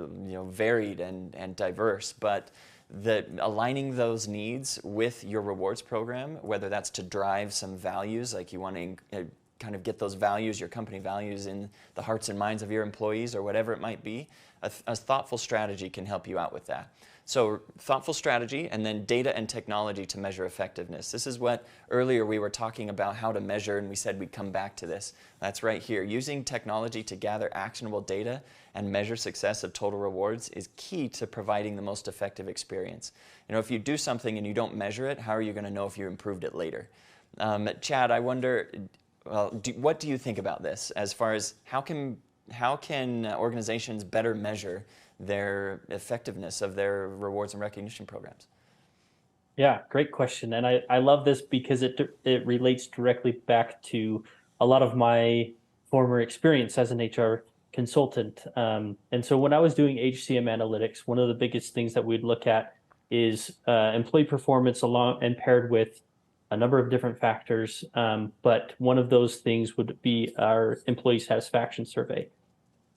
varied and diverse, but aligning those needs with your rewards program, whether that's to drive some values, like you want to kind of get those values, your company values, in the hearts and minds of your employees or whatever it might be, a thoughtful strategy can help you out with that. So thoughtful strategy and then data and technology to measure effectiveness. This is what earlier we were talking about how to measure, and we said we'd come back to this. That's right here. Using technology to gather actionable data and measure success of total rewards is key to providing the most effective experience. If you do something and you don't measure it, how are you going to know if you improved it later? Chad, I wonder, what do you think about this as far as how can organizations better measure their effectiveness of their rewards and recognition programs? Yeah, great question. And I love this because it relates directly back to a lot of my former experience as an HR consultant. And so when I was doing HCM analytics, one of the biggest things that we'd look at is employee performance along and paired with a number of different factors. But one of those things would be our employee satisfaction survey.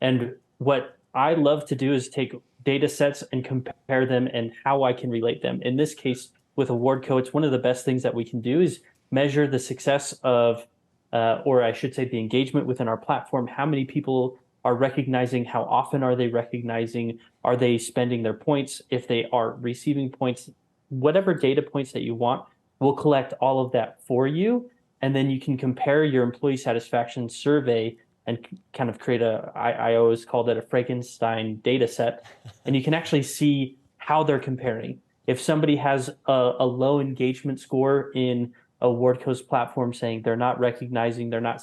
And what I love to do is take data sets and compare them and how I can relate them. In this case, with Awardco, it's one of the best things that we can do is measure the success of, or I should say, the engagement within our platform. How many people are recognizing? How often are they recognizing? Are they spending their points? If they are receiving points, whatever data points that you want, we'll collect all of that for you. And then you can compare your employee satisfaction survey and kind of create I always called it a Frankenstein data set. And you can actually see how they're comparing. If somebody has a low engagement score in Awardco's platform saying they're not recognizing, they're not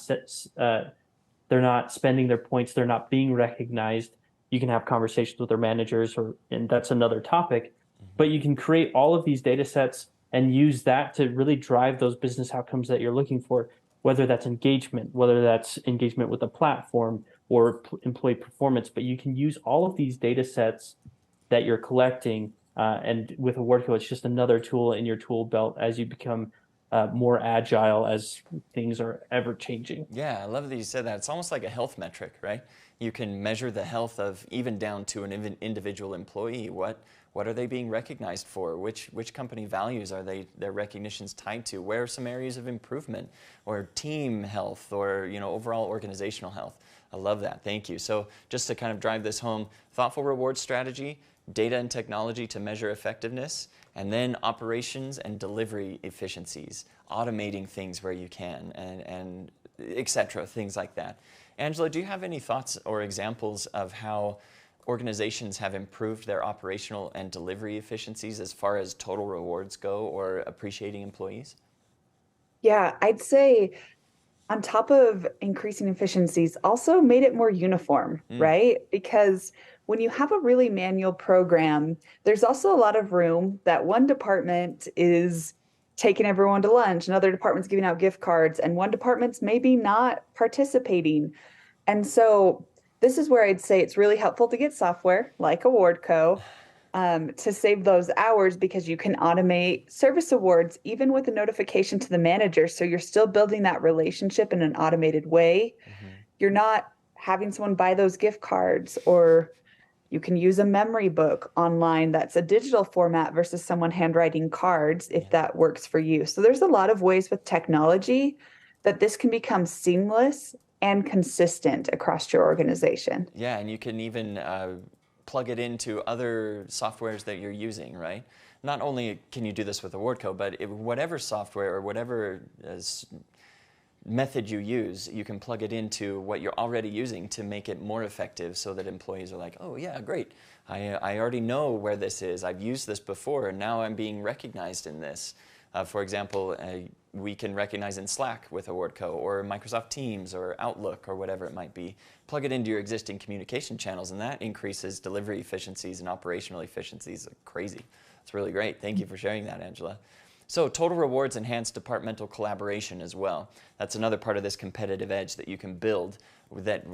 spending their points, they're not being recognized, you can have conversations with their managers, and that's another topic. But you can create all of these data sets and use that to really drive those business outcomes that you're looking for, whether that's engagement, whether that's engagement with the platform or employee performance. But you can use all of these data sets that you're collecting. And with Awardco, it's just another tool in your tool belt as you become more agile as things are ever changing. Yeah, I love that you said that. It's almost like a health metric, right? You can measure the health of even down to an individual employee. What are they being recognized for? Which company values are their recognitions tied to? Where are some areas of improvement, or team health, or overall organizational health? I love that. Thank you. So just to kind of drive this home, thoughtful reward strategy, data and technology to measure effectiveness, and then operations and delivery efficiencies, automating things where you can, and et cetera, things like that. Angela, do you have any thoughts or examples of how organizations have improved their operational and delivery efficiencies as far as total rewards go, or appreciating employees? Yeah, I'd say on top of increasing efficiencies, also made it more uniform, right? Because when you have a really manual program, there's also a lot of room that one department is taking everyone to lunch, another department's giving out gift cards, and one department's maybe not participating. And so this is where I'd say it's really helpful to get software like Awardco to save those hours, because you can automate service awards even with a notification to the manager. So you're still building that relationship in an automated way. You're not having someone buy those gift cards, or you can use a memory book online that's a digital format versus someone handwriting cards if that works for you. So there's a lot of ways with technology that this can become seamless and consistent across your organization. Yeah, and you can even plug it into other softwares that you're using, right? Not only can you do this with Awardco, but whatever software or whatever method you use, you can plug it into what you're already using to make it more effective, so that employees are like, oh yeah, great. I already know where this is. I've used this before, and now I'm being recognized in this. For example, we can recognize in Slack with Awardco, or Microsoft Teams, or Outlook, or whatever it might be. Plug it into your existing communication channels, and that increases delivery efficiencies and operational efficiencies like crazy. It's really great. Thank you for sharing that, Angela. So total rewards enhance departmental collaboration as well. That's another part of this competitive edge that you can build. That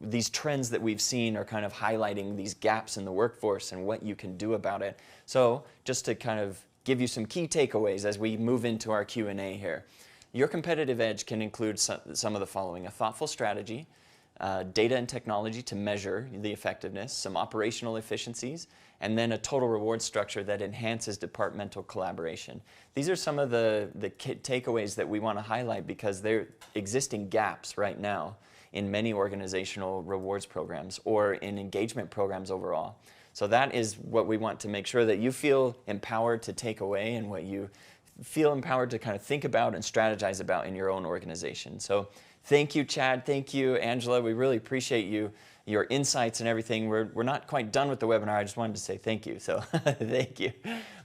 these trends that we've seen are kind of highlighting these gaps in the workforce and what you can do about it. So just to kind of give you some key takeaways as we move into our Q&A here. Your competitive edge can include some of the following: a thoughtful strategy, data and technology to measure the effectiveness, some operational efficiencies, and then a total reward structure that enhances departmental collaboration. These are some of the takeaways that we want to highlight, because they're existing gaps right now in many organizational rewards programs or in engagement programs overall. So that is what we want to make sure that you feel empowered to take away, and what you feel empowered to kind of think about and strategize about in your own organization. So thank you, Chad. Thank you, Angela. We really appreciate you your insights and everything. We're not quite done with the webinar. I just wanted to say thank you. So thank you.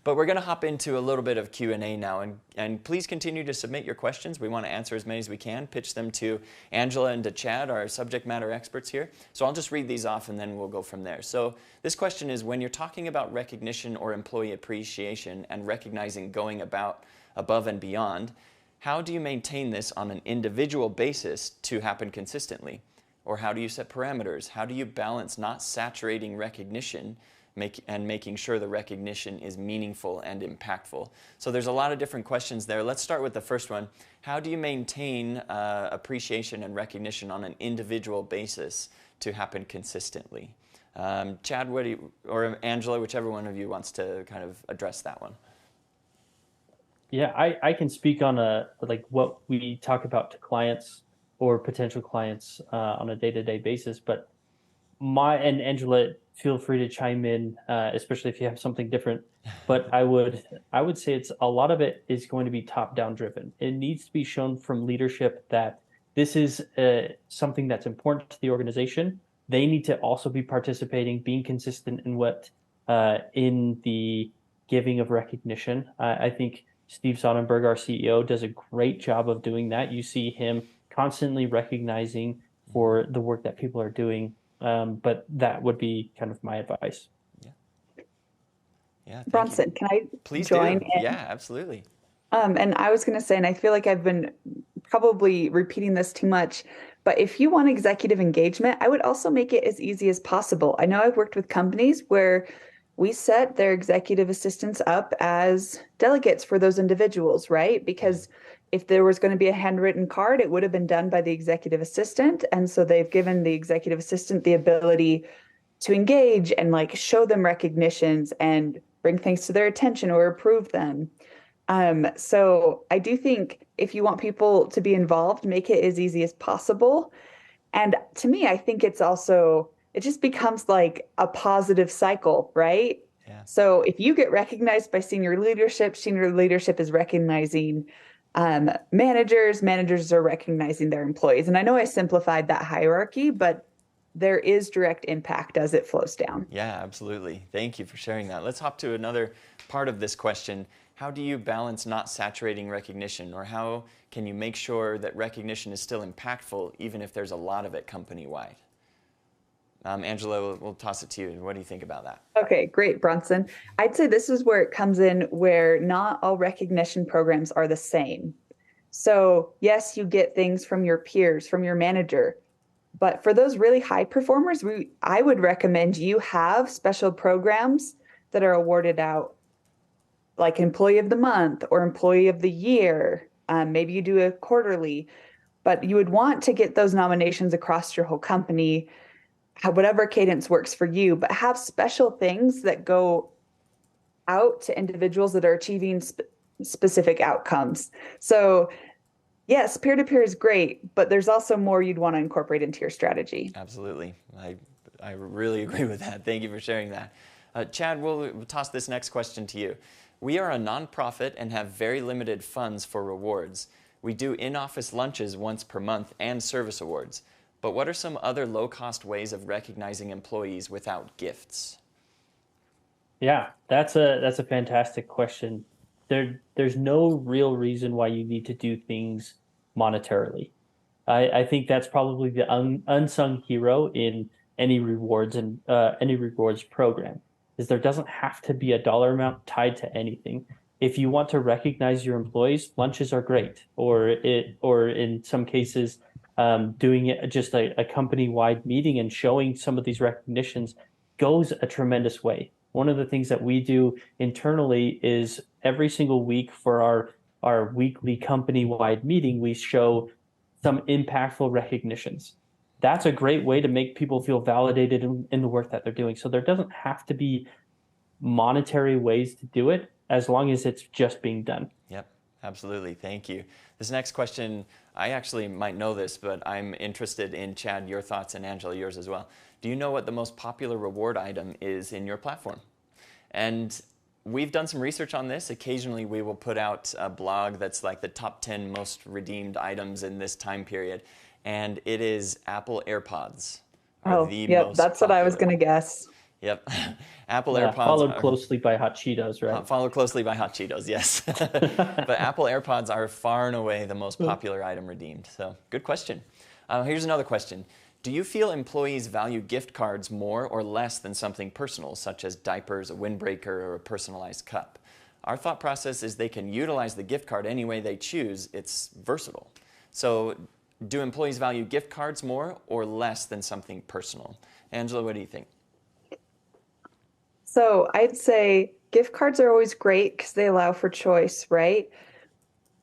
But we're going to hop into a little bit of Q&A now. And please continue to submit your questions. We want to answer as many as we can. Pitch them to Angela and to Chad, our subject matter experts here. So I'll just read these off and then we'll go from there. So this question is, when you're talking about recognition or employee appreciation and recognizing going about above and beyond, how do you maintain this on an individual basis to happen consistently? Or how do you set parameters? How do you balance not saturating recognition and making sure the recognition is meaningful and impactful? So there's a lot of different questions there. Let's start with the first one. How do you maintain appreciation and recognition on an individual basis to happen consistently? Chad, or Angela, whichever one of you wants to kind of address that one. Yeah, I can speak on like what we talk about to clients or potential clients on a day-to-day basis. But and Angela, feel free to chime in, especially if you have something different. But I would say a lot of it is going to be top-down driven. It needs to be shown from leadership that this is something that's important to the organization. They need to also be participating, being consistent in the giving of recognition. I think Steve Sonnenberg, our CEO, does a great job of doing that. You see him constantly recognizing for the work that people are doing. But that would be kind of my advice. Yeah. Bronson, can I Please join do. in? Yeah, absolutely. And I was going to say, and I feel like I've been probably repeating this too much, but if you want executive engagement, I would also make it as easy as possible. I know I've worked with companies where we set their executive assistants up as delegates for those individuals, right? Because if there was going to be a handwritten card, it would have been done by the executive assistant. And so they've given the executive assistant the ability to engage and like show them recognitions and bring things to their attention or approve them. So I do think if you want people to be involved, make it as easy as possible. And to me, I think it just becomes like a positive cycle, right? Yeah. So if you get recognized by senior leadership is recognizing managers are recognizing their employees. And I know I simplified that hierarchy, but there is direct impact as it flows down. Yeah, absolutely. Thank you for sharing that. Let's hop to another part of this question. How do you balance not saturating recognition, or how can you make sure that recognition is still impactful even if there's a lot of it company-wide? Angela, we'll toss it to you. What do you think about that? Okay, great, Bronson. I'd say this is where it comes in, where not all recognition programs are the same. So yes, you get things from your peers, from your manager, but for those really high performers, I would recommend you have special programs that are awarded out, like Employee of the Month or Employee of the Year. Maybe you do a quarterly, but you would want to get those nominations across your whole company, whatever cadence works for you, but have special things that go out to individuals that are achieving specific outcomes. So yes, peer-to-peer is great, but there's also more you'd want to incorporate into your strategy. Absolutely. I really agree with that. Thank you for sharing that. Chad, we'll toss this next question to you. We are a nonprofit and have very limited funds for rewards. We do in-office lunches once per month and service awards. But what are some other low-cost ways of recognizing employees without gifts? Yeah, that's a fantastic question. There's no real reason why you need to do things monetarily. I think that's probably the unsung hero in any rewards program, is there doesn't have to be a dollar amount tied to anything. If you want to recognize your employees, lunches are great, or in some cases, doing it just a company-wide meeting and showing some of these recognitions goes a tremendous way. One of the things that we do internally is every single week for our weekly company-wide meeting, we show some impactful recognitions. That's a great way to make people feel validated in the work that they're doing. So there doesn't have to be monetary ways to do it, as long as it's just being done. Yep, absolutely. Thank you. This next question, I actually might know this, but I'm interested in, Chad, your thoughts, and Angela, yours as well. Do you know what the most popular reward item is in your platform? And we've done some research on this. Occasionally we will put out a blog that's like the top 10 most redeemed items in this time period. And it is Apple AirPods are Oh, the yep, most that's what I was popular. going to guess. Yep. Apple Yeah, AirPods followed are closely by hot Cheetos, right? followed closely by hot Cheetos, yes. But Apple AirPods are far and away the most popular item redeemed. So good question. Here's another question. Do you feel employees value gift cards more or less than something personal, such as diapers, a windbreaker, or a personalized cup? Our thought process is they can utilize the gift card any way they choose. It's versatile. So do employees value gift cards more or less than something personal? Angela, what do you think? So I'd say gift cards are always great because they allow for choice, right?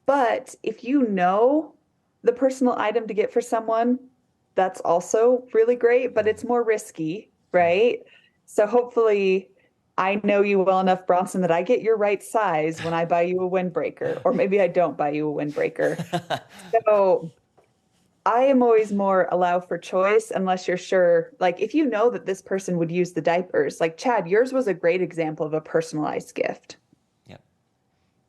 But if you know the personal item to get for someone, that's also really great, but it's more risky, right? So hopefully I know you well enough, Bronson, that I get your right size when I buy you a windbreaker, or maybe I don't buy you a windbreaker. So I am always more allow for choice unless you're sure. Like if you know that this person would use the diapers, like Chad, yours was a great example of a personalized gift. Yep.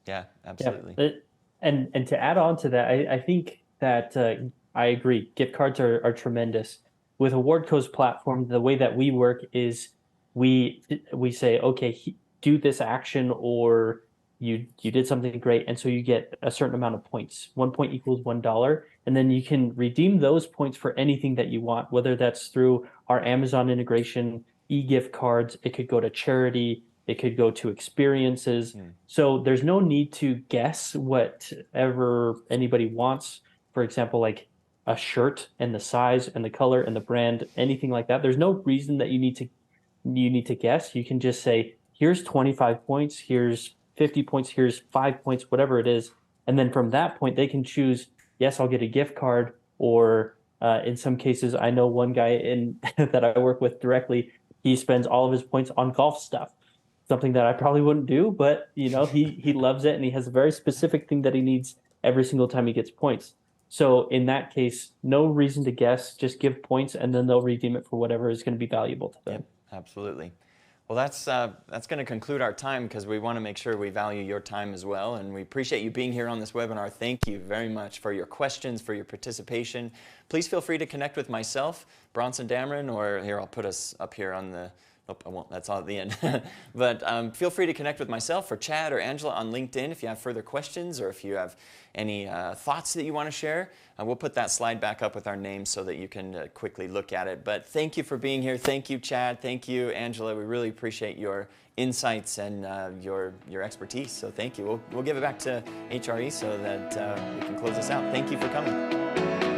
Yeah, Yeah, absolutely. and to add on to that, I think that I agree. Gift cards are tremendous. With Awardco's platform, the way that we work is we say, okay, do this action, or you did something great, and so you get a certain amount of points. 1 point equals $1, and then you can redeem those points for anything that you want, whether that's through our Amazon integration, e-gift cards. It could go to charity. It could go to experiences. So there's no need to guess whatever anybody wants. For example, like a shirt and the size and the color and the brand, anything like that. There's no reason that you need to guess. You can just say, here's 25 points, here's 50 points, here's 5 points, whatever it is. And then from that point, they can choose, yes, I'll get a gift card, or in some cases, I know one guy in that I work with directly, he spends all of his points on golf stuff, something that I probably wouldn't do, but he loves it, and he has a very specific thing that he needs every single time he gets points. So in that case, no reason to guess, just give points, and then they'll redeem it for whatever is going to be valuable to them. Yep, absolutely. Well, that's going to conclude our time because we want to make sure we value your time as well. And we appreciate you being here on this webinar. Thank you very much for your questions, for your participation. Please feel free to connect with myself, Bronson Dameron, or here, I'll put us up here on the, oh, I won't, that's all at the end. But feel free to connect with myself or Chad or Angela on LinkedIn if you have further questions or if you have any thoughts that you want to share. We'll put that slide back up with our names so that you can quickly look at it. But thank you for being here. Thank you, Chad. Thank you, Angela. We really appreciate your insights and your expertise. So thank you. We'll give it back to HRE so that we can close this out. Thank you for coming.